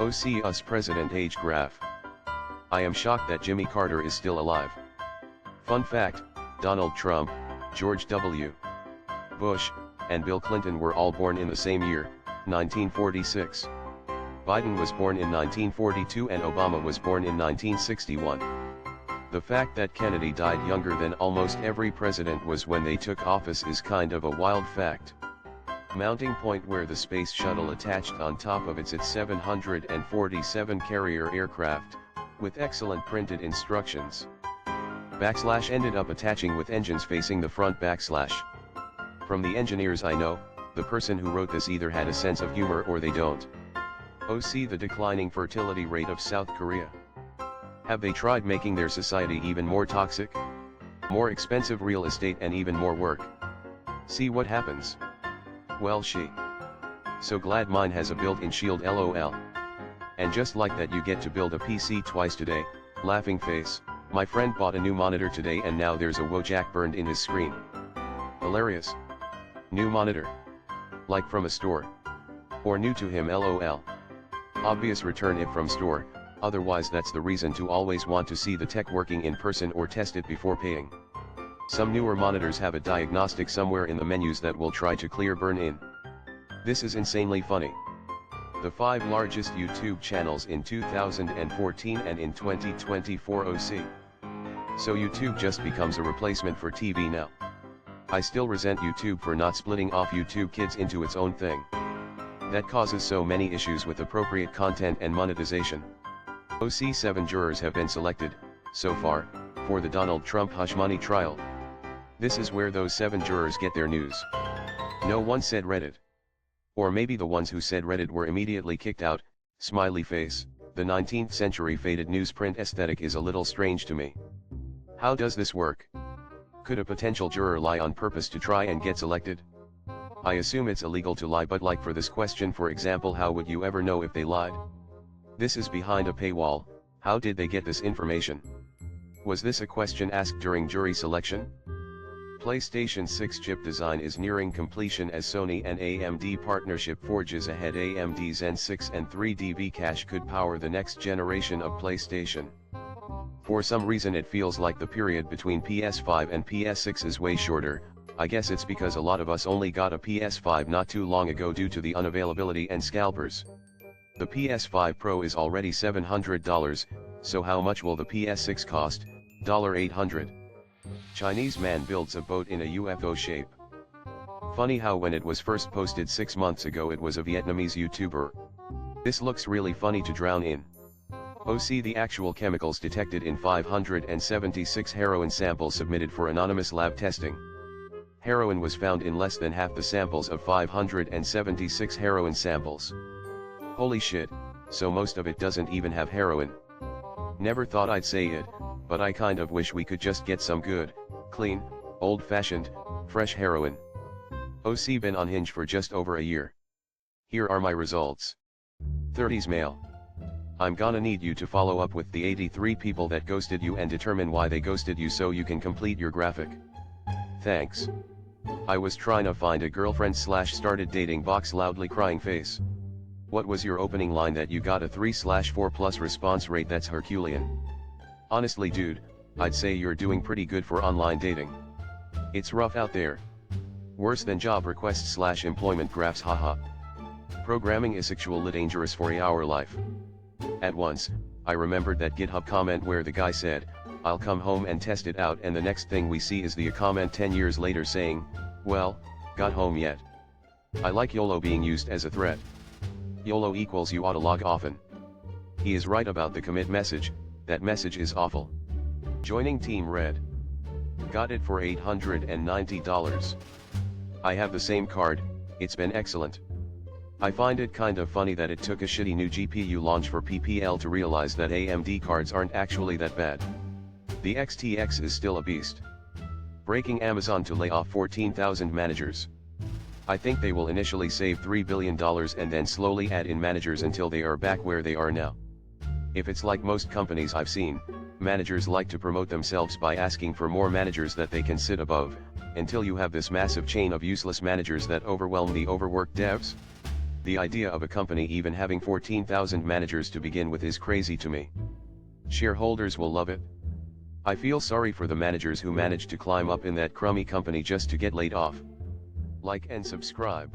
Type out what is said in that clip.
OC US President Age Graph. I am shocked that Jimmy Carter is still alive. Fun fact, Donald Trump, George W. Bush, and Bill Clinton were all born in the same year, 1946. Biden was born in 1942 and Obama was born in 1961. The fact that Kennedy died younger than almost every president was when they took office is kind of a wild fact. Mounting point where the space shuttle attached on top of its 747 carrier aircraft, with excellent printed instructions. Backslash ended up attaching with engines facing the front backslash. From the engineers I know, the person who wrote this either had a sense of humor or they don't. OC the declining fertility rate of South Korea. Have they tried making their society even more toxic? More expensive real estate and even more work. See what happens. Well so glad mine has a built-in shield LOL. And just like that you get to build a PC twice today, laughing face, my friend bought a new monitor today and now there's a Wojak burned in his screen. Hilarious. New monitor. Like from a store. Or new to him LOL. Obvious return if from store, otherwise that's the reason to always want to see the tech working in person or test it before paying. Some newer monitors have a diagnostic somewhere in the menus that will try to clear burn-in. This is insanely funny. The 5 largest YouTube channels in 2014 and in 2024 OC. So YouTube just becomes a replacement for TV now. I still resent YouTube for not splitting off YouTube Kids into its own thing. That causes so many issues with appropriate content and monetization. OC 7 jurors have been selected, so far, for the Donald Trump hush money trial. This is where those 7 jurors get their news. No one said Reddit. Or maybe the ones who said Reddit were immediately kicked out, smiley face. The 19th century faded newsprint aesthetic is a little strange to me. How does this work? Could a potential juror lie on purpose to try and get selected? I assume it's illegal to lie, but like for this question for example, how would you ever know if they lied? This is behind a paywall. How did they get this information? Was this a question asked during jury selection? PlayStation 6 chip design is nearing completion as Sony and AMD partnership forges ahead. AMD's Zen 6 and 3D cache could power the next generation of PlayStation. For some reason it feels like the period between PS5 and PS6 is way shorter. I guess it's because a lot of us only got a PS5 not too long ago due to the unavailability and scalpers. The PS5 Pro is already $700, so how much will the PS6 cost? $800. Chinese man builds a boat in a UFO shape. Funny how when it was first posted 6 months ago it was a Vietnamese YouTuber. This looks really funny to drown in. OC the actual chemicals detected in 576 heroin samples submitted for anonymous lab testing. Heroin was found in less than half the samples of 576 heroin samples. Holy shit, so most of it doesn't even have heroin. Never thought I'd say it, but I kind of wish we could just get some good, clean, old-fashioned, fresh heroin. OC been on Hinge for just over a year. Here are my results. 30s male. I'm gonna need you to follow up with the 83 people that ghosted you and determine why they ghosted you so you can complete your graphic. Thanks. I was trying to find a girlfriend / started dating box loudly crying face. What was your opening line that you got a 3/4+ response rate? That's Herculean. Honestly dude, I'd say you're doing pretty good for online dating. It's rough out there. Worse than job requests / employment graphs haha. Programming is sexually dangerous for our life. At once, I remembered that GitHub comment where the guy said, I'll come home and test it out, and the next thing we see is the comment 10 years later saying, well, got home yet? I like YOLO being used as a threat. YOLO equals you oughta log often. He is right about the commit message, that message is awful. Joining Team Red. Got it for $890. I have the same card, it's been excellent. I find it kind of funny that it took a shitty new GPU launch for PPL to realize that AMD cards aren't actually that bad. The XTX is still a beast. Breaking Amazon to lay off 14,000 managers. I think they will initially save $3 billion and then slowly add in managers until they are back where they are now. If it's like most companies I've seen, managers like to promote themselves by asking for more managers that they can sit above, until you have this massive chain of useless managers that overwhelm the overworked devs. The idea of a company even having 14,000 managers to begin with is crazy to me. Shareholders will love it. I feel sorry for the managers who managed to climb up in that crummy company just to get laid off. Like and subscribe.